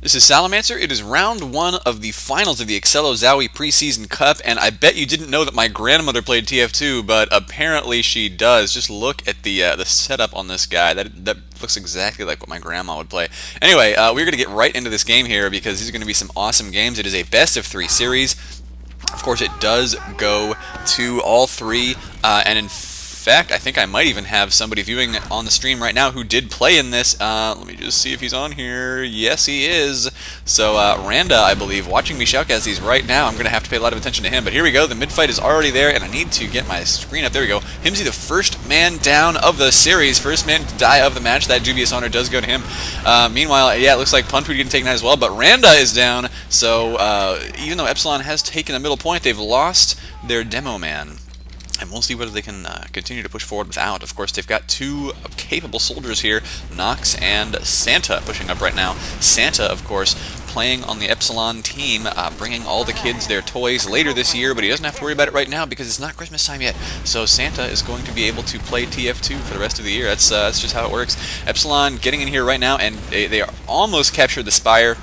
This is Salamancer. It is round one of the finals of the Excello Zowie preseason cup, and I bet you didn't know that my grandmother played TF2, but apparently she does. Just look at the setup on this guy. That looks exactly like what my grandma would play. Anyway, we're going to get right into this game here because these are going to be some awesome games. It is a best-of-3 series. Of course, it does go to all three, and in fact, I think I might even have somebody viewing on the stream right now who did play in this. Let me just see if he's on here. Yes, he is. So, Randa, I believe, watching me shoutcast these right now. I'm going to have to pay a lot of attention to him. But here we go. The mid-fight is already there, and I need to get my screen up. There we go. Himsy, the first man down of the series. First man to die of the match. That dubious honor does go to him. Meanwhile, yeah, it looks like Punpoo getting taken out as well, but Randa is down. So, even though Epsilon has taken the middle point, they've lost their demo man. And we'll see whether they can continue to push forward without. Of course, they've got two capable soldiers here, Nox and Santa, pushing up right now. Santa, of course, playing on the Epsilon team, bringing all the kids their toys later this year, but he doesn't have to worry about it right now because it's not Christmas time yet. So Santa is going to be able to play TF2 for the rest of the year. That's just how it works. Epsilon getting in here right now, and they are almost captured the Spire.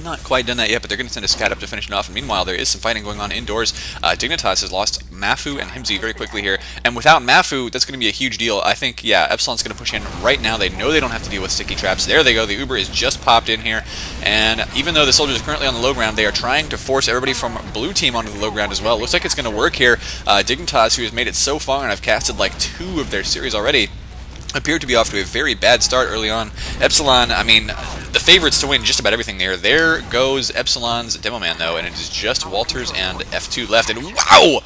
Not quite done that yet, but they're going to send a scout up to finish it off. And meanwhile, there is some fighting going on indoors. Dignitas has lost Mafu and Himsy very quickly here. And without Mafu, that's going to be a huge deal. I think, yeah, Epsilon's going to push in right now. They know they don't have to deal with sticky traps. There they go. The Uber is just popped in here. And even though the soldiers are currently on the low ground, they are trying to force everybody from blue team onto the low ground as well. Looks like it's going to work here. Dignitas, who has made it so far, and I've casted like 2 of their series already, appeared to be off to a very bad start early on. Epsilon, I mean, the favorites to win just about everything there. There goes Epsilon's demo man, though, and it is just Walters and F2 left. And wow!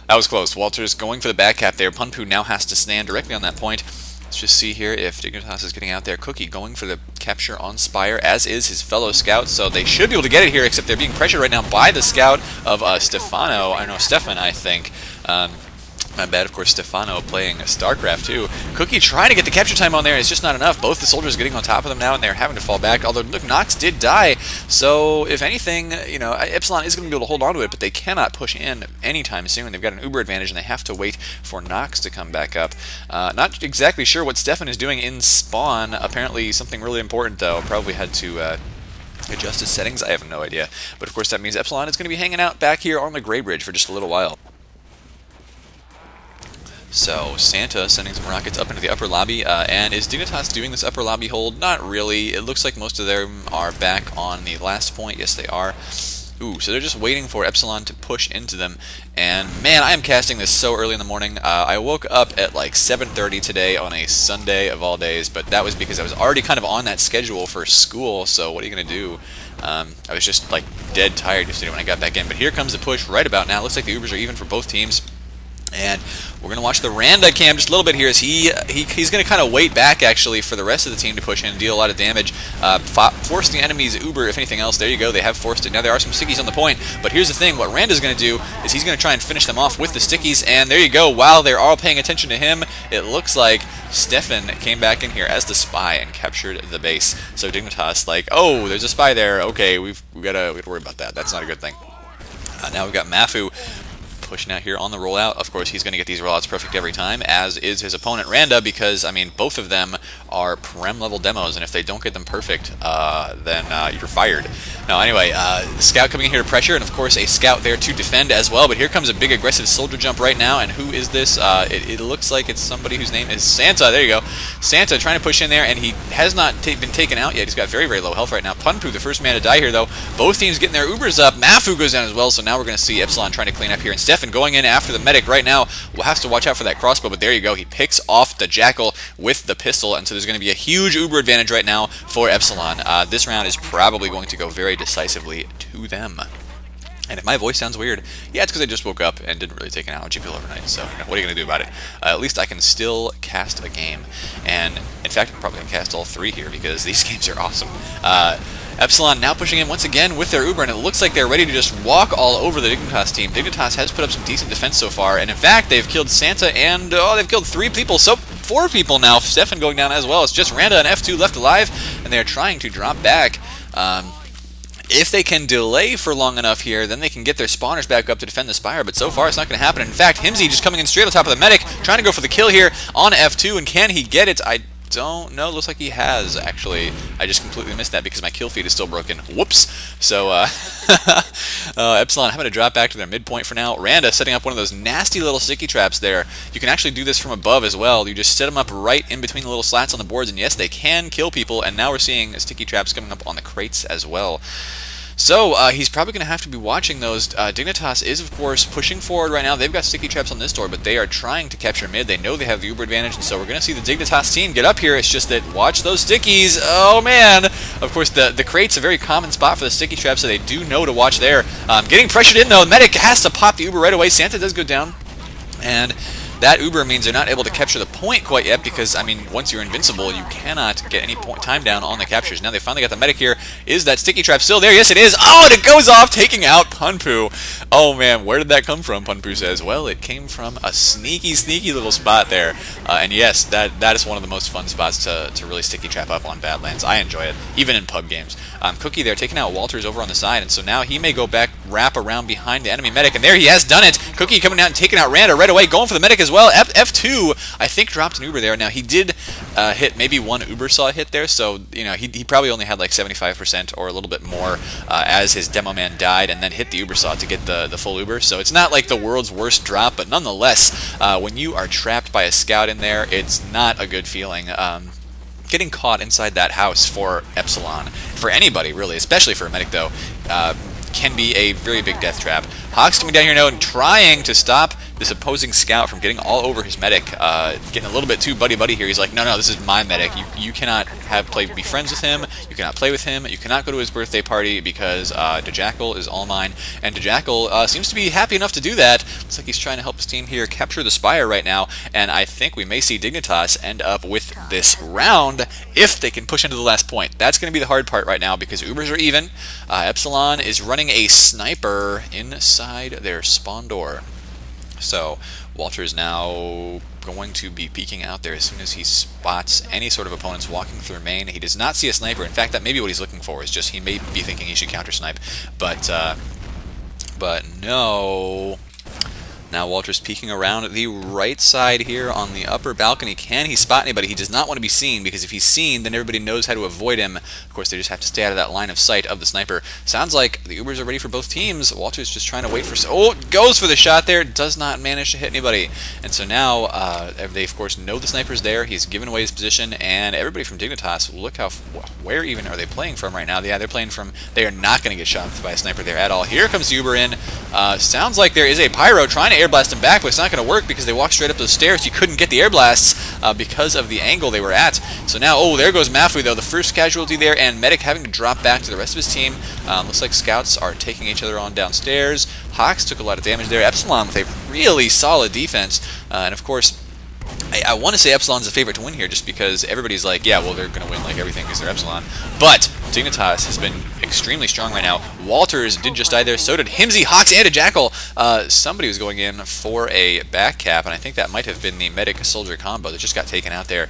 That was close. Walters going for the back cap there. Punpoo now has to stand directly on that point. Let's just see here if Dignitas is getting out there. Cookie going for the capture on Spire, as is his fellow scout, so they should be able to get it here, except they're being pressured right now by the scout of Stefan, I think. My bad, of course, Stefano playing StarCraft too. Cookie trying to get the capture time on there, and it's just not enough. Both the soldiers are getting on top of them now, and they're having to fall back. Although, look, Nox did die, so if anything, you know, Epsilon is going to be able to hold on to it, but they cannot push in anytime soon. They've got an Uber advantage, and they have to wait for Nox to come back up. Not exactly sure what Stefan is doing in spawn. Apparently something really important, though. Probably had to adjust his settings. I have no idea. But, of course, that means Epsilon is going to be hanging out back here on the Gray Bridge for just a little while. So, Santa sending some rockets up into the upper lobby, and is Dignitas doing this upper lobby hold? Not really. It looks like most of them are back on the last point. Yes, they are. Ooh, so they're just waiting for Epsilon to push into them, and man, I am casting this so early in the morning. I woke up at like 7:30 today on a Sunday of all days, but that was because I was already kind of on that schedule for school, so what are you going to do? I was just like dead tired yesterday when I got back in, but here comes the push right about now. Looks like the Ubers are even for both teams. And we're going to watch the Randa cam just a little bit here as he's going to kind of wait back, actually, for the rest of the team to push in and deal a lot of damage. Force the enemy's Uber, if anything else. There you go. They have forced it. Now, there are some stickies on the point. But here's the thing. What Randa's going to do is he's going to try and finish them off with the stickies. And there you go. While they're all paying attention to him, it looks like Stefan came back in here as the spy and captured the base. So Dignitas, like, oh, there's a spy there. Okay, we got to worry about that. That's not a good thing. Now we've got Mafu pushing out here on the rollout. Of course, he's going to get these rollouts perfect every time, as is his opponent Randa, because, I mean, both of them are Prem-level demos, and if they don't get them perfect, then you're fired. Now, anyway, the scout coming in here to pressure, and of course, a scout there to defend as well, but here comes a big aggressive soldier jump right now, and who is this? It looks like it's somebody whose name is Santa. There you go. Santa trying to push in there, and he has not been taken out yet. He's got very, very low health right now. Punpoo, the first man to die here, though. Both teams getting their Ubers up. Mafu goes down as well, so now we're going to see Epsilon trying to clean up here, and Stefan going in after the medic right now. We'll have to watch out for that crossbow, but there you go. He picks off the Jackal with the pistol, and so there's going to be a huge Uber advantage right now for Epsilon. This round is probably going to go very decisively to them. And if my voice sounds weird, yeah, it's because I just woke up and didn't really take an allergy pill overnight, so you know, what are you going to do about it? At least I can still cast a game. And, in fact, I'm probably going to cast all 3 here because these games are awesome. Epsilon now pushing in once again with their Uber, and it looks like they're ready to just walk all over the Dignitas team. Dignitas has put up some decent defense so far, and in fact, they've killed Santa and, they've killed 3 people, so 4 people now. Stefan going down as well. It's just Randa and F2 left alive, and they're trying to drop back. If they can delay for long enough here, then they can get their spawners back up to defend the Spire, but so far it's not going to happen. In fact, Himsy just coming in straight on top of the medic, trying to go for the kill here on F2, and can he get it? don't know. Looks like he has, actually. I just completely missed that because my kill feed is still broken. Whoops. So, Epsilon having to drop back to their midpoint for now. Randa setting up one of those nasty little sticky traps there. You can actually do this from above as well. You just set them up right in between the little slats on the boards, and yes, they can kill people, and now we're seeing sticky traps coming up on the crates as well. So, he's probably going to have to be watching those. Dignitas is, of course, pushing forward right now. They've got sticky traps on this door, but they are trying to capture mid. They know they have the Uber advantage, and so we're going to see the Dignitas team get up here. It's just that, watch those stickies. Oh, man. Of course, the crate's a very common spot for the sticky traps, so they do know to watch there. Getting pressured in, though. Medic has to pop the Uber right away. Santa does go down, and that Uber means they're not able to capture the point quite yet because, I mean, once you're invincible, you cannot get any time down on the captures. Now they finally got the medic here. Is that sticky trap still there? Yes, it is. Oh, and it goes off, taking out Punpu. Oh, man, where did that come from, Punpu says? Well, it came from a sneaky, sneaky little spot there. And yes, that is one of the most fun spots to really sticky trap up on Badlands. I enjoy it, even in pub games. Cookie there taking out Walters over on the side, and so now he may go back, wrap around behind the enemy medic, and there he has done it. Cookie coming out and taking out Randa right away, going for the medic as well. F2, I think, dropped an Uber there. Now, he did hit maybe one Uber saw hit there, so, you know, he probably only had like 75% or a little bit more as his demo man died, and then hit the Uber saw to get the full Uber. So it's not like the world's worst drop, but nonetheless, when you are trapped by a scout in there, it's not a good feeling. Getting caught inside that house for Epsilon, for anybody really, especially for a medic though, can be a very big death trap. Hawk's coming down here now and trying to stop this opposing scout from getting all over his medic, getting a little bit too buddy-buddy here. He's like, no, this is my medic. You cannot be friends with him. You cannot play with him. You cannot go to his birthday party because DeJackal is all mine. And DeJackal seems to be happy enough to do that. Looks like he's trying to help his team here capture the Spire right now. And I think we may see Dignitas end up with this round if they can push into the last point. That's going to be the hard part right now because Ubers are even. Epsilon is running a sniper inside their spawn door. So Walter is now going to be peeking out there as soon as he spots any sort of opponents walking through main. He does not see a sniper. In fact, that may be what he's looking for. Is just he may be thinking he should counter snipe, but no. Now Walter's peeking around the right side here on the upper balcony. Can he spot anybody? He does not want to be seen, because if he's seen, then everybody knows how to avoid him. Of course, they just have to stay out of that line of sight of the sniper. Sounds like the Ubers are ready for both teams. Walter's just trying to wait for... Oh, goes for the shot there. Does not manage to hit anybody. And so now, they, of course, know the sniper's there. He's given away his position, and everybody from Dignitas, look how... Where even are they playing from right now? Yeah, they're playing from... They are not going to get shot by a sniper there at all. Here comes the Uber in. Sounds like there is a Pyro trying to air blast him back, but it's not going to work because they walked straight up those stairs. You couldn't get the air blasts because of the angle they were at. So now, oh, there goes Mafui, though. The first casualty there, and Medic having to drop back to the rest of his team. Looks like scouts are taking each other on downstairs. Hawks took a lot of damage there. Epsilon with a really solid defense. And of course, I want to say Epsilon's the favorite to win here just because everybody's like, yeah, well, they're going to win like everything because they're Epsilon. But Dignitas has been extremely strong right now. Walters did just die there. So did Himsy, Hawks, and DeJackal. Somebody was going in for a back cap, and I think that might have been the Medic-Soldier combo that just got taken out there.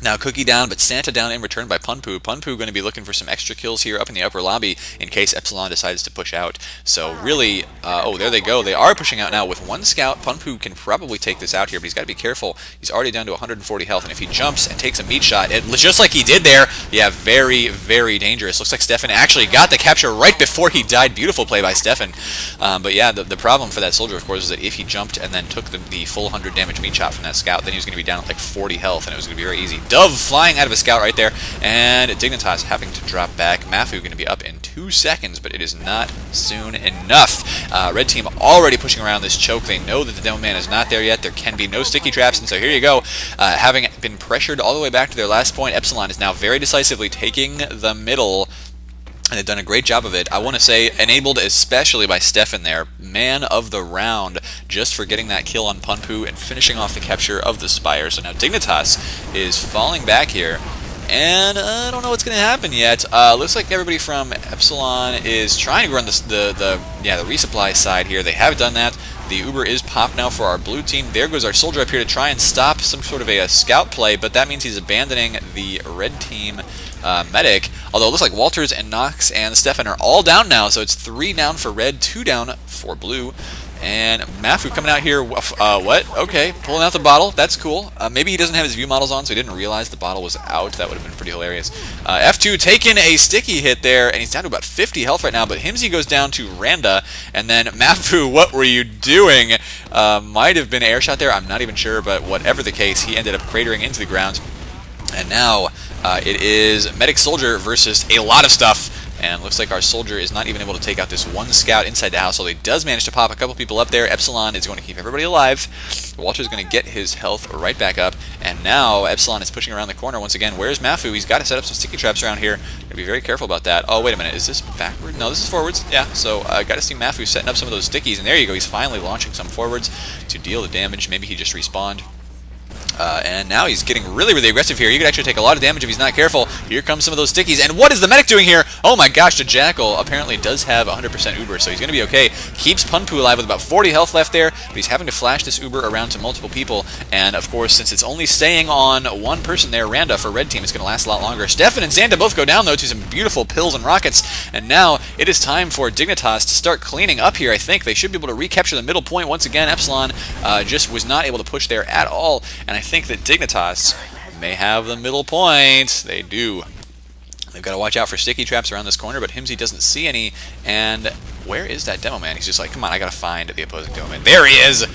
Now Cookie down, but Santa down in return by Punpu. Punpu going to be looking for some extra kills here up in the upper lobby in case Epsilon decides to push out. So really, oh, there they go. They are pushing out now with one scout. Punpu can probably take this out here, but he's got to be careful. He's already down to 140 health, and if he jumps and takes a meat shot, just like he did there, yeah, very, very dangerous. Looks like Stefan actually got the capture right before he died. Beautiful play by Stefan. But yeah, the problem for that soldier, of course, is that if he jumped and then took the full 100 damage meat shot from that scout, then he was going to be down at like 40 health, and it was going to be very easy. Dove flying out of a scout right there, and Dignitas having to drop back. Mafu going to be up in 2 seconds, but it is not soon enough. Red team already pushing around this choke. They know that the demo man is not there yet. There can be no sticky traps, and so here you go. Having been pressured all the way back to their last point, Epsilon is now very decisively taking the middle. And they've done a great job of it. I want to say enabled especially by Stefan there. Man of the round just for getting that kill on Punpu and finishing off the capture of the Spire. So now Dignitas is falling back here. And I don't know what's going to happen yet. Looks like everybody from Epsilon is trying to run the resupply side here. They have done that. The Uber is popped now for our blue team. There goes our soldier up here to try and stop some sort of a scout play, but that means he's abandoning the red team medic. Although it looks like Walters and Nox and Stefan are all down now, so it's 3 down for red, 2 down for blue. And Mafu coming out here. What? Okay, pulling out the bottle. That's cool. Maybe he doesn't have his view models on, so he didn't realize the bottle was out. That would have been pretty hilarious. F2 taking a sticky hit there, and he's down to about 50 health right now. But Himsy goes down to Randa, and then Mafu, what were you doing? Might have been air shot there. I'm not even sure, but whatever the case, he ended up cratering into the ground. And now it is Medic Soldier versus a lot of stuff. And looks like our soldier is not even able to take out this one scout inside the house, although he does manage to pop a couple people up there. Epsilon is going to keep everybody alive. Walter's going to get his health right back up. And now Epsilon is pushing around the corner once again. Where's Mafu? He's got to set up some sticky traps around here. Got to be very careful about that. Oh, wait a minute. Is this backward? No, this is forwards. Yeah, so got to see Mafu setting up some of those stickies. And there you go. He's finally launching some forwards to deal the damage. Maybe he just respawned. And now he's getting really, really aggressive here. He could actually take a lot of damage if he's not careful. Here comes some of those stickies. And what is the medic doing here? Oh my gosh, the Jackal apparently does have 100% Uber, so he's going to be okay. Keeps Punpu alive with about 40 health left there, but he's having to flash this Uber around to multiple people. And of course, since it's only staying on one person there, Randa for red team, it's going to last a lot longer. Stefan and Xanta both go down though to some beautiful pills and rockets. And now it is time for Dignitas to start cleaning up here. I think they should be able to recapture the middle point once again. Epsilon just was not able to push there at all, and I think that Dignitas may have the middle point. They do. They've got to watch out for sticky traps around this corner, but Himsy doesn't see any. And where is that demo man? He's just like, come on, I got to find the opposing demo man. There he is!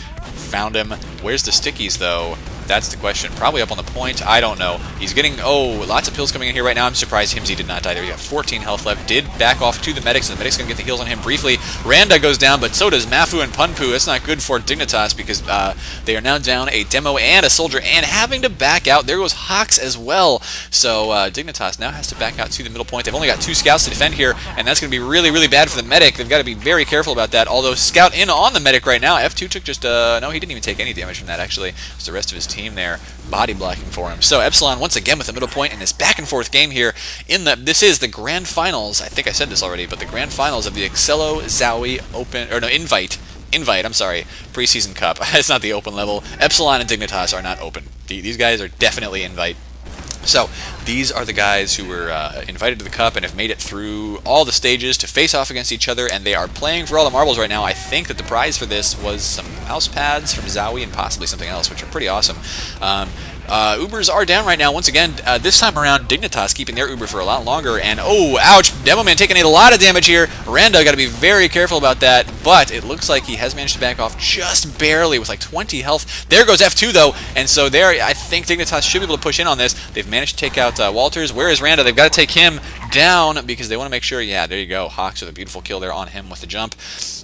Found him. Where's the stickies, though? That's the question. Probably up on the point. I don't know. He's getting, lots of pills coming in here right now. I'm surprised Himsy did not die there. He got 14 health left. Did back off to the medics, and the medic's going to get the heals on him briefly. Randa goes down, but so does Mafu and Punpu. That's not good for Dignitas because they are now down a demo and a soldier and having to back out. There goes Hawks as well. So Dignitas now has to back out to the middle point. They've only got 2 scouts to defend here, and that's going to be really, really bad for the medic. They've got to be very careful about that. Although scout in on the medic right now. F2 took just, no, he didn't even take any damage from that, actually. It's the rest of his team there body blocking for him. So Epsilon once again with the middle point in this back and forth game here. This is the grand finals. I think I said this already, but the grand finals of the Excello Zowie Open, or no, Invite, I'm sorry, preseason cup. It's not the open level. Epsilon and Dignitas are not open. These guys are definitely Invite. So these are the guys who were invited to the cup and have made it through all the stages to face off against each other, and they are playing for all the marbles right now. I think that the prize for this was some mouse pads from Zowie and possibly something else, which are pretty awesome. Ubers are down right now once again. This time around, Dignitas keeping their Uber for a lot longer, and oh, ouch, Demo Man taking a lot of damage here. Randa got to be very careful about that, but it looks like he has managed to back off just barely with like 20 health. There goes F2 though, and so there, I think Dignitas should be able to push in on this. They've managed to take out Walters. Where is Randa? They've got to take him down because they want to make sure, yeah, there you go, Hawks with a beautiful kill there on him with the jump.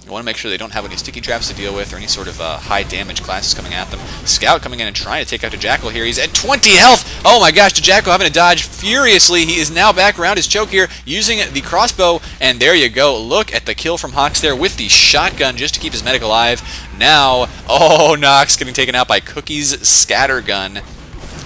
You want to make sure they don't have any sticky traps to deal with or any sort of high damage classes coming at them. Scout coming in and trying to take out the Jackal here. He's at 20 health. Oh my gosh, the Jackal having to dodge furiously. He is now back around his choke here using the crossbow, and there you go. Look at the kill from Hawks there with the shotgun just to keep his medic alive. Now, oh, Nox getting taken out by Cookie's scattergun.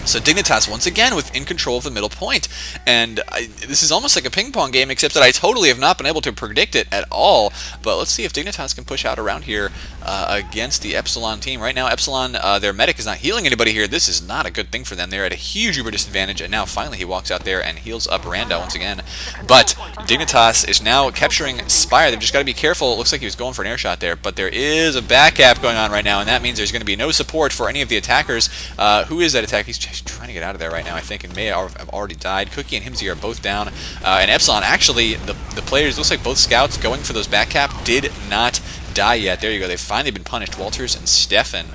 So Dignitas once again in control of the middle point, and this is almost like a ping pong game, except that I totally have not been able to predict it at all. But let's see if Dignitas can push out around here against the Epsilon team. Right now, Epsilon, their medic is not healing anybody here. This is not a good thing for them. They're at a huge Uber disadvantage, and now finally he walks out there and heals up Randa once again. But Dignitas is now capturing Spire. They've just got to be careful. It looks like he was going for an air shot there, but there is a back cap going on right now, and that means there's going to be no support for any of the attackers. Who is that attack? He's trying to get out of there right now, I think, and may have already died. Cookie and Himsy are both down. And Epsilon, actually, the players, looks like both scouts going for those back cap did not die yet. There you go. They've finally been punished. Walters and Stefan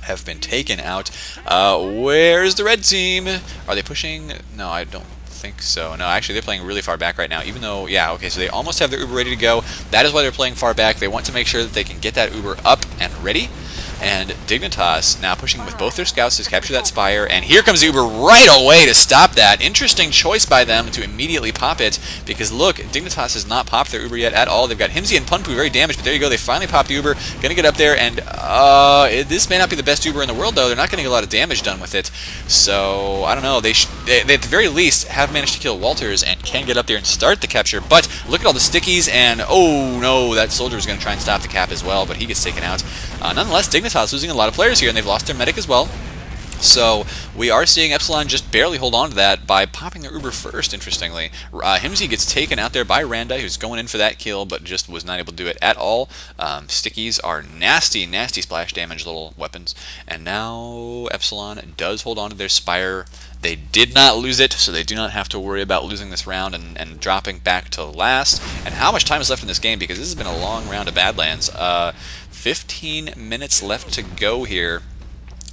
have been taken out. Where's the red team? Are they pushing? No, I don't think so. No, actually, they're playing really far back right now, even though, yeah, okay, so they almost have their Uber ready to go. That is why they're playing far back. They want to make sure that they can get that Uber up and ready. And Dignitas now pushing with both their scouts to capture that Spire, and here comes Uber right away to stop that. Interesting choice by them to immediately pop it, because look, Dignitas has not popped their Uber yet at all. They've got Himsy and Punpu very damaged, but there you go, they finally popped the Uber. Gonna get up there, and this may not be the best Uber in the world, though. They're not gonna get a lot of damage done with it, so I don't know. They at the very least have managed to kill Walters and can get up there and start the capture, but look at all the stickies, and oh no, that soldier is gonna try and stop the cap as well, but he gets taken out. Nonetheless, Dignitas losing a lot of players here, and they've lost their medic as well. So we are seeing Epsilon just barely hold on to that by popping their Uber first, interestingly. Himsy gets taken out there by Randa, who's going in for that kill, but just was not able to do it at all. Stickies are nasty, nasty splash damage little weapons. And now Epsilon does hold on to their Spire. They did not lose it, so they do not have to worry about losing this round and dropping back to last. And how much time is left in this game, because this has been a long round of Badlands. 15 minutes left to go here.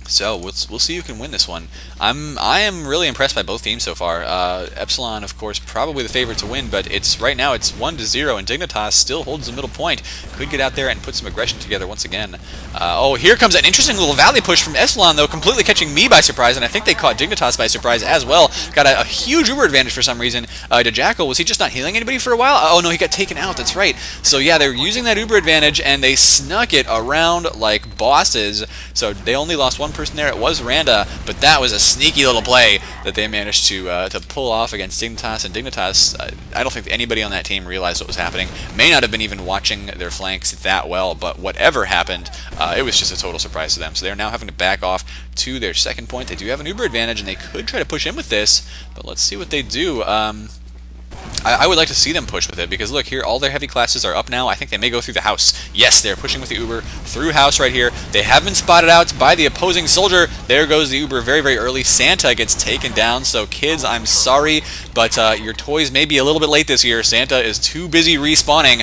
So we'll see who can win this one. I am really impressed by both teams so far. Epsilon, of course, probably the favorite to win, but right now it's 1-0, and Dignitas still holds the middle point. Could get out there and put some aggression together once again. Oh, here comes an interesting little valley push from Epsilon, though, completely catching me by surprise, and I think they caught Dignitas by surprise as well. Got a huge Uber advantage for some reason. To Jackal, was he just not healing anybody for a while? Oh no, he got taken out. That's right. So yeah, they're using that Uber advantage, and they snuck it around like bosses. So they only lost one person there. It was Randa, but that was a sneaky little play that they managed to pull off against Dignitas. And Dignitas, I don't think anybody on that team realized what was happening. May not have been even watching their flanks that well, but whatever happened, it was just a total surprise to them. So they're now having to back off to their second point. They do have an Uber advantage, and they could try to push in with this, but let's see what they do. I would like to see them push with it, because look here, all their heavy classes are up now. I think they may go through the house. Yes, they're pushing with the Uber through house right here. They have been spotted out by the opposing soldier. There goes the Uber very, very early. Santa gets taken down. So kids, I'm sorry, but your toys may be a little bit late this year. Santa is too busy respawning.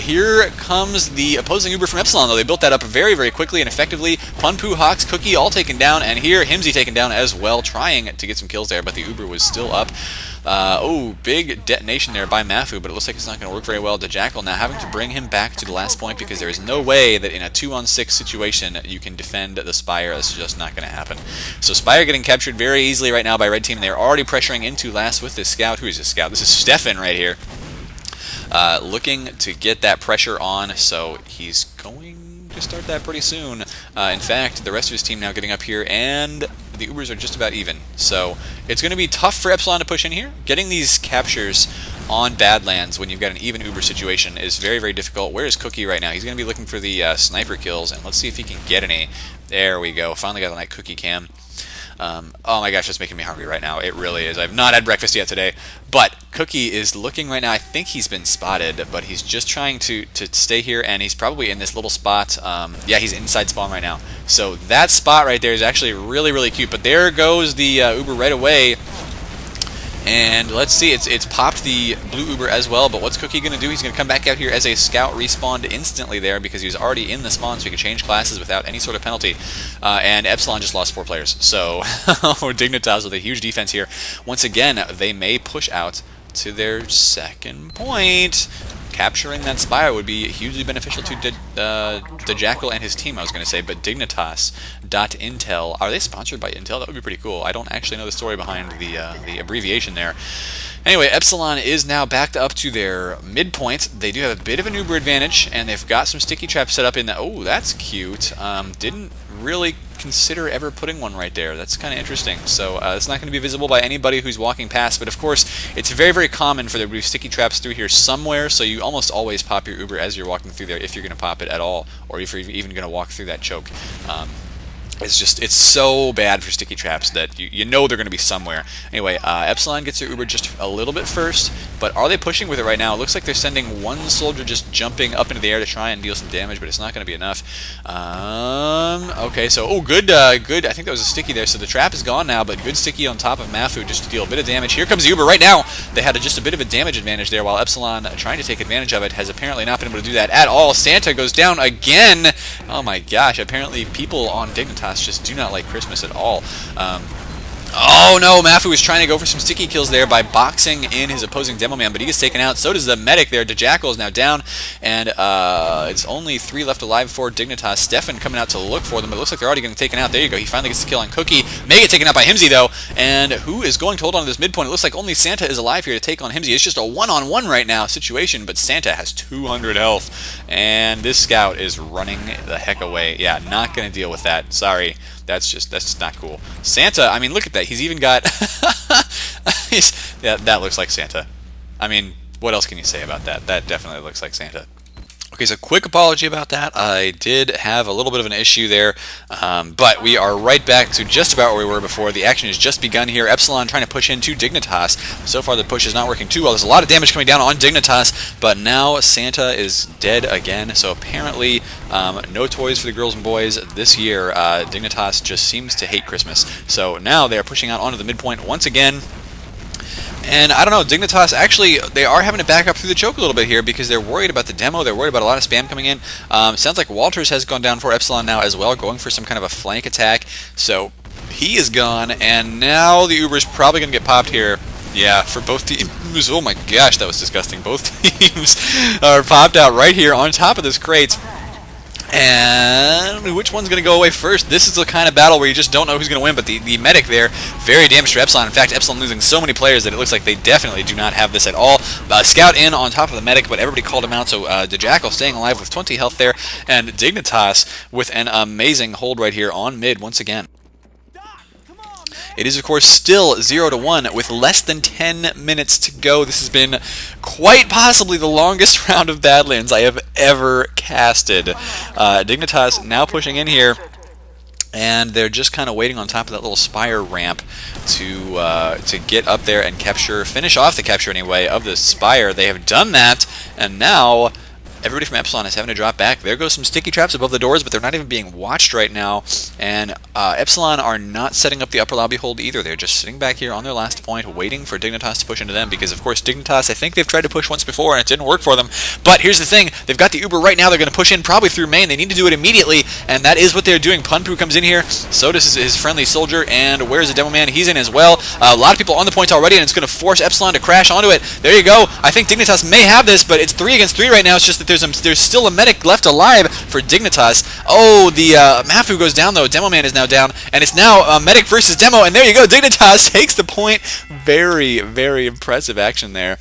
Here comes the opposing Uber from Epsilon, though. They built that up very, very quickly and effectively. Punpoo, Hawks, Cookie all taken down, and here Himsy taken down as well, trying to get some kills there, but the Uber was still up. Oh, big detonation there by Mafu, but it looks like it's not going to work very well. To Jackal now having to bring him back to the last point, because there is no way that in a 2-on-6 situation you can defend the Spire. This is just not going to happen. So Spire getting captured very easily right now by Red Team. They're already pressuring into last with this scout. Who is this scout? This is Stefan right here. Looking to get that pressure on, so he's going to start that pretty soon. In fact, the rest of his team now getting up here, and the Ubers are just about even. So it's going to be tough for Epsilon to push in here. Getting these captures on Badlands when you've got an even Uber situation is very, very difficult. Where is Cookie right now? He's going to be looking for the sniper kills, and let's see if he can get any. There we go. Finally got a nice Cookie cam. Oh my gosh, that's making me hungry right now. It really is. I've not had breakfast yet today. But Cookie is looking right now. I think he's been spotted, but he's just trying to stay here, and he's probably in this little spot. Yeah, he's inside spawn right now. So that spot right there is actually really, really cute. But there goes the Uber right away. And let's see, it's popped the blue Uber as well, but what's Cookie going to do? He's going to come back out here as a scout, respawned instantly there because he was already in the spawn, so he could change classes without any sort of penalty. And Epsilon just lost 4 players, so Dignitas with a huge defense here. Once again, they may push out to their second point. Capturing that Spire would be hugely beneficial to Jackal and his team, I was going to say, but Dignitas.Intel, are they sponsored by Intel? That would be pretty cool. I don't actually know the story behind the abbreviation there. Anyway, Epsilon is now backed up to their midpoint. They do have a bit of an Uber advantage, and they've got some sticky traps set up in the... Oh, that's cute. Didn't really consider ever putting one right there. That's kind of interesting. So it's not going to be visible by anybody who's walking past, but of course it's very, very common for there to be sticky traps through here somewhere, so you almost always pop your Uber as you're walking through there if you're going to pop it at all, or if you're even going to walk through that choke. It's so bad for sticky traps that you know they're going to be somewhere. Anyway, Epsilon gets their Uber just a little bit first, but are they pushing with it right now? It looks like they're sending one soldier just jumping up into the air to try and deal some damage, but it's not going to be enough. Okay, so, oh, good, good. I think that was a sticky there, so the trap is gone now, but good sticky on top of Mafu just to deal a bit of damage. Here comes the Uber right now. They had just a bit of a damage advantage there, while Epsilon, trying to take advantage of it, has apparently not been able to do that at all. Santa goes down again. Oh my gosh, apparently people on Dignitas just do not like Christmas at all. Oh no, Mafu was trying to go for some sticky kills there by boxing in his opposing demo man, but he gets taken out. So does the medic there. Jackal is now down, and it's only 3 left alive for Dignitas. Stefan coming out to look for them, but it looks like they're already getting taken out. There you go. He finally gets the kill on Cookie. May get taken out by Himsy though, and who is going to hold on to this midpoint? It looks like only Santa is alive here to take on Himsy. It's just a one-on-one right now situation, but Santa has 200 health, and this scout is running the heck away. Yeah, not going to deal with that. Sorry. That's just not cool. Santa, I mean, look at that. He's even got... yeah, that looks like Santa. I mean, what else can you say about that? That definitely looks like Santa. Okay, so quick apology about that. I did have a little bit of an issue there, but we are right back to just about where we were before. The action has just begun here. Epsilon trying to push into Dignitas. So far, the push is not working too well. There's a lot of damage coming down on Dignitas, but now Santa is dead again. So apparently, no toys for the girls and boys this year. Dignitas just seems to hate Christmas. So now they are pushing out onto the midpoint once again. And I don't know, Dignitas, actually, they are having to back up through the choke a little bit here because they're worried about the demo. They're worried about a lot of spam coming in. Sounds like Walters has gone down for Epsilon now as well, going for some kind of a flank attack. So he is gone, and now the Uber's probably going to get popped here. Yeah, for both teams. Oh my gosh, that was disgusting. Both teams are popped out right here on top of this crate. And which one's going to go away first? This is the kind of battle where you just don't know who's going to win, but the medic there, very damaged for Epsilon. In fact, Epsilon losing so many players that it looks like they definitely do not have this at all. Scout in on top of the medic, but everybody called him out, so the Jackal staying alive with 20 health there, and Dignitas with an amazing hold right here on mid once again. It is, of course, still 0-1 with less than 10 minutes to go. This has been quite possibly the longest round of Badlands I have ever casted. Dignitas now pushing in here, and they're just kind of waiting on top of that little spire ramp to get up there and finish off the capture anyway of the spire. They have done that, and now everybody from Epsilon is having to drop back. There goes some sticky traps above the doors, but they're not even being watched right now. And Epsilon are not setting up the upper lobby hold either. They're just sitting back here on their last point, waiting for Dignitas to push into them. Because, of course, Dignitas, I think they've tried to push once before, and it didn't work for them. But here's the thing. They've got the Uber right now. They're going to push in probably through main. They need to do it immediately, and that is what they're doing. Punpu comes in here. So does his friendly soldier. And where's the demo man? He's in as well. A lot of people on the point already, and it's going to force Epsilon to crash onto it. There you go. I think Dignitas may have this, but it's 3 against 3 right now. It's just that there's still a medic left alive for Dignitas. Oh, the Mafu goes down though. Demo man is now down, and it's now medic versus demo, and there you go. Dignitas takes the point. Very, very impressive action there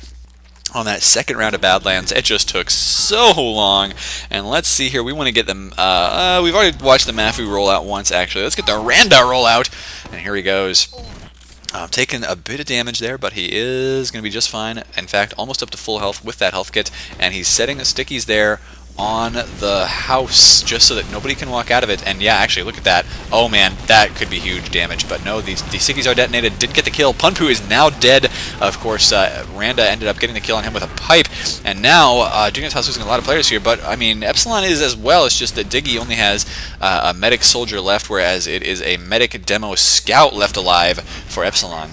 on that second round of Badlands. It just took so long. And let's see here. We want to get them. We've already watched the Mafu roll out once, actually. Let's get the Randa roll out. And here he goes. Taking a bit of damage there, but he is going to be just fine. In fact, almost up to full health with that health kit. And he's setting the stickies there on the house just so that nobody can walk out of it. And yeah, actually, look at that. Oh man, that could be huge damage. But no, these stickies are detonated. Didn't get the kill. Punpu is now dead. Of course, Randa ended up getting the kill on him with a pipe. And now, Dignitas losing a lot of players here. But, I mean, Epsilon is as well. It's just that Diggy only has a medic soldier left, whereas it is a medic demo scout left alive for Epsilon.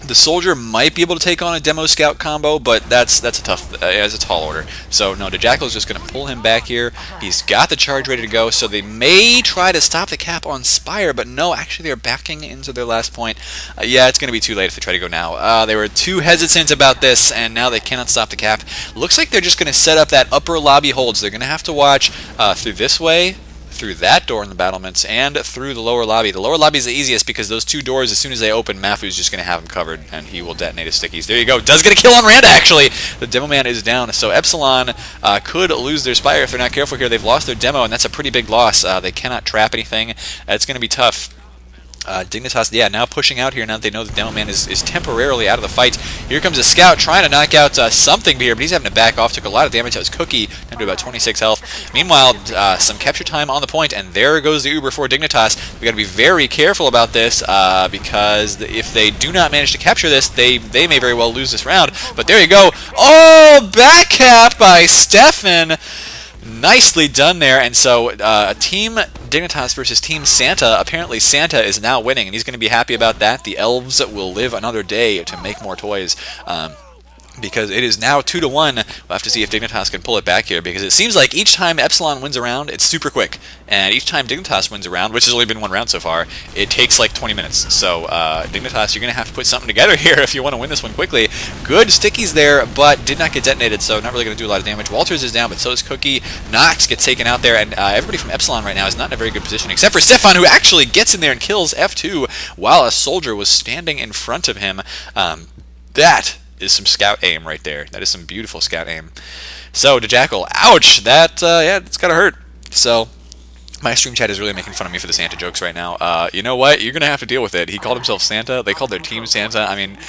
The soldier might be able to take on a demo scout combo, but that's a tough, it's a tall order. So no, the Jackal is just going to pull him back here. He's got the charge ready to go, so they may try to stop the cap on Spire, but no, actually they're backing into their last point. Yeah, it's going to be too late if they try to go now. They were too hesitant about this, and now they cannot stop the cap. Looks like they're just going to set up that upper lobby hold, so they're going to have to watch through this way, through that door in the battlements, and through the lower lobby. The lower lobby is the easiest because those two doors, as soon as they open, Mafu's just going to have them covered, and he will detonate his stickies. There you go. Does get a kill on Randa, actually. The demo man is down, so Epsilon could lose their Spire if they're not careful here. They've lost their demo, and that's a pretty big loss. They cannot trap anything. It's going to be tough. Dignitas, yeah, now pushing out here now that they know the demo man is temporarily out of the fight. Here comes a scout trying to knock out something here, but he's having to back off. Took a lot of damage. That was Cookie, down to about 26 health. Meanwhile, some capture time on the point, and there goes the Uber for Dignitas. We got to be very careful about this because if they do not manage to capture this, they may very well lose this round. But there you go. Oh, back cap by Stefan. Nicely done there, and so Team Dignitas versus Team Santa. Apparently Santa is now winning, and he's going to be happy about that. The elves will live another day to make more toys. Because it is now 2-1. We'll have to see if Dignitas can pull it back here, because it seems like each time Epsilon wins a round, it's super quick. And each time Dignitas wins a round, which has only been one round so far, it takes like 20 minutes. So, Dignitas, you're going to have to put something together here if you want to win this one quickly. Good stickies there, but did not get detonated, so not really going to do a lot of damage. Walters is down, but so is Cookie. Nox gets taken out there, and everybody from Epsilon right now is not in a very good position, except for Stefan, who actually gets in there and kills F2 while a soldier was standing in front of him. That is some scout aim right there. That is some beautiful scout aim. So, the Jackal, ouch! That, yeah, it's gotta hurt. So, My stream chat is really making fun of me for the Santa jokes right now. You know what? You're gonna have to deal with it. He called himself Santa. They called their team Santa. I mean,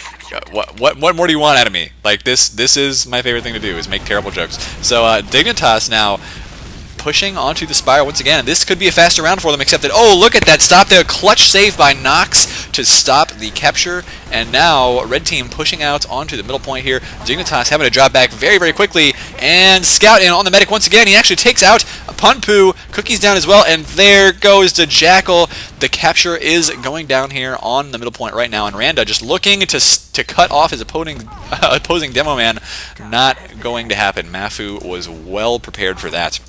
what more do you want out of me? Like this is my favorite thing to do, is make terrible jokes. So Dignitas now pushing onto the Spire once again. This could be a faster round for them, except that, oh, look at that stop there. Clutch save by Nox to stop the capture. And now red team pushing out onto the middle point here. Dignitas having to drop back very, very quickly. And Scout in on the medic once again. He actually takes out a Punpoo. Cookie's down as well. And there goes the Jackal. The capture is going down here on the middle point right now. And Randa just looking to cut off his opposing demo man. Not going to happen. Mafu was well prepared for that.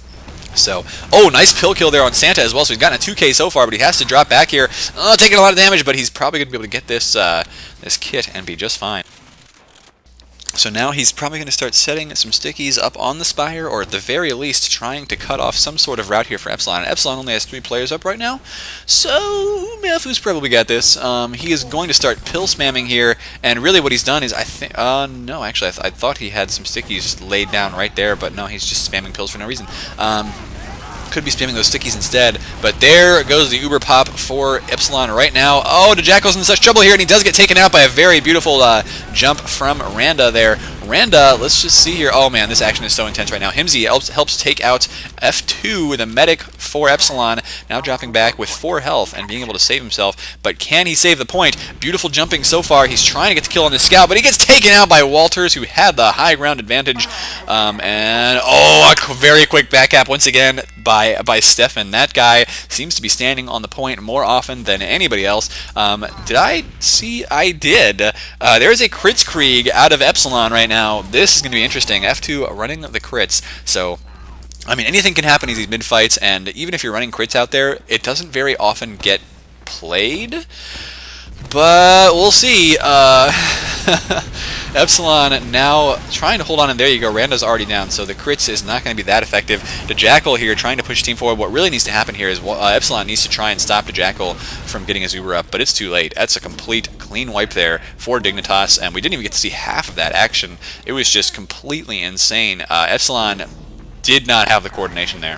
So, oh, nice pill kill there on Santa as well. So he's gotten a 2K so far, but he has to drop back here. Taking a lot of damage, but he's probably going to be able to get this this kit and be just fine. So now he's probably going to start setting some stickies up on the Spire, or at the very least trying to cut off some sort of route here for Epsilon. And Epsilon only has 3 players up right now, so Mafu's probably got this. He is going to start pill spamming here, and really what he's done is, I think, no, actually, I thought he had some stickies laid down right there, but no, he's just spamming pills for no reason. Could be spamming those stickies instead, but there goes the Uber pop for Epsilon right now. Oh, the Jackal's in such trouble here, and he does get taken out by a very beautiful jump from Randa there. Randa, let's just see here. Oh man, this action is so intense right now. Himsy helps take out F2 with a medic for Epsilon, now dropping back with 4 health and being able to save himself. But can he save the point? Beautiful jumping so far. He's trying to get the kill on the Scout, but he gets taken out by Walters, who had the high ground advantage. And oh, a very quick back cap once again by Stefan. That guy seems to be standing on the point more often than anybody else. Did I see? I did. There's a crits Krieg out of Epsilon right now. This is going to be interesting. F2 running the crits. So, I mean, anything can happen in these mid-fights, and even if you're running crits out there, it doesn't very often get played. But we'll see. Epsilon now trying to hold on, and there you go. Randa's already down, so the crits is not going to be that effective. The Jackal here trying to push team forward. What really needs to happen here is Epsilon needs to try and stop the Jackal from getting his Uber up, but it's too late. That's a complete clean wipe there for Dignitas, and we didn't even get to see half of that action. It was just completely insane. Epsilon did not have the coordination there.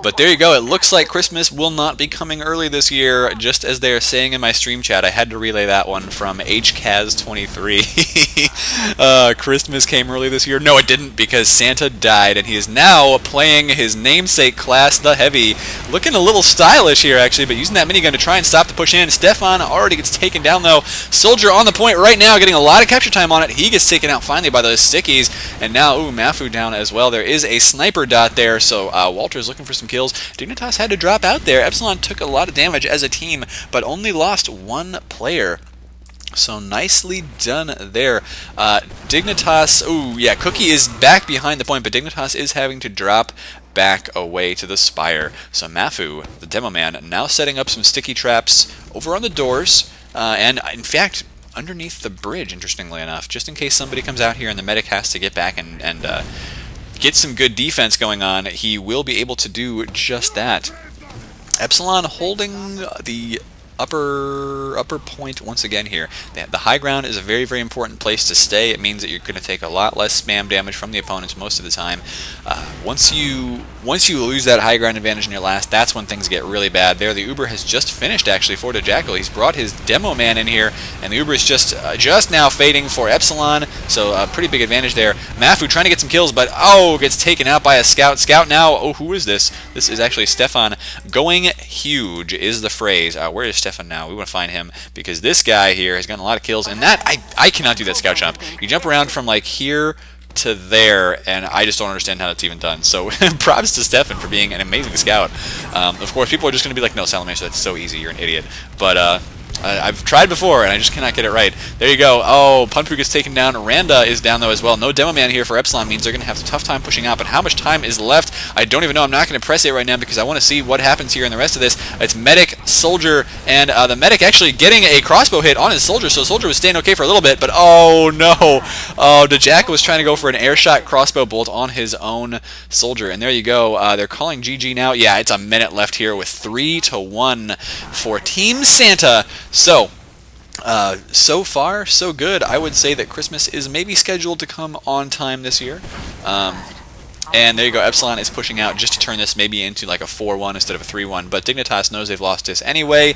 But there you go. It looks like Christmas will not be coming early this year, just as they are saying in my stream chat. I had to relay that one from HCAZ23. Christmas came early this year. No, it didn't, because Santa died, and he is now playing his namesake class, the Heavy. Looking a little stylish here, actually, but using that minigun to try and stop the push in. Stefan already gets taken down, though. Soldier on the point right now, getting a lot of capture time on it. He gets taken out finally by those stickies, and now, ooh, Mafu down as well. There is a sniper dot there, so Walter's looking for some kills. Dignitas had to drop out there. Epsilon took a lot of damage as a team, but only lost 1 player. So nicely done there. Dignitas, ooh, yeah, Cookie is back behind the point, but Dignitas is having to drop back away to the Spire. So Mafu, the demo man, now setting up some sticky traps over on the doors, and in fact, underneath the bridge, interestingly enough, just in case somebody comes out here and the medic has to get back and get some good defense going on. He will be able to do just that. Epsilon holding the upper point once again here. The high ground is a very, very important place to stay. It means that you're going to take a lot less spam damage from the opponents most of the time. Once you lose that high ground advantage in your last, that's when things get really bad. There, the Uber has just finished actually for the Jackal. He's brought his demo man in here, and the Uber is just now fading for Epsilon. So a pretty big advantage there. Mafu trying to get some kills, but oh, gets taken out by a Scout. Scout now. Oh, who is this? This is actually Stefan. Going huge is the phrase. Where is Stefan now? We want to find him, because this guy here has gotten a lot of kills, and that I cannot do that Scout jump. You jump around from like here to there, and I just don't understand how that's even done. So props to Stefan for being an amazing Scout. Of course, people are just going to be like, no, Salamancer, that's so easy, you're an idiot. But I've tried before, and I just cannot get it right. There you go. Oh, Punpoo gets taken down. Randa is down, though, as well. No demo man here for Epsilon means they're going to have a tough time pushing out, but how much time is left? I don't even know. I'm not going to press it right now because I want to see what happens here in the rest of this. It's Medic, Soldier, and the Medic actually getting a crossbow hit on his Soldier, so Soldier was staying okay for a little bit, but oh, no. Oh, the Jackal was trying to go for an air shot crossbow bolt on his own Soldier, and there you go. They're calling GG now. Yeah, it's a minute left here with 3-1 for Team Santa. So far, so good. I would say that Christmas is maybe scheduled to come on time this year. And there you go, Epsilon is pushing out just to turn this maybe into like a 4-1 instead of a 3-1, but Dignitas knows they've lost this anyway,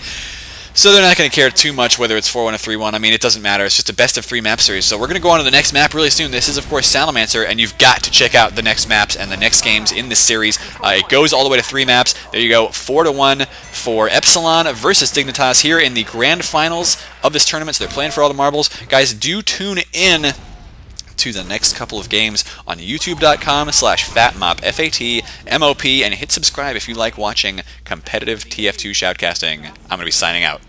so they're not going to care too much whether it's 4-1 or 3-1. I mean, it doesn't matter. It's just a best-of-3 map series. So we're going to go on to the next map really soon. This is, of course, Salamancer, and you've got to check out the next maps and the next games in this series. It goes all the way to 3 maps. There you go, 4-1 for Epsilon versus Dignitas here in the grand finals of this tournament. So they're playing for all the marbles. Guys, do tune in to the next couple of games on youtube.com/fatmop, FATMOP, and hit subscribe if you like watching competitive TF2 shoutcasting. I'm going to be signing out.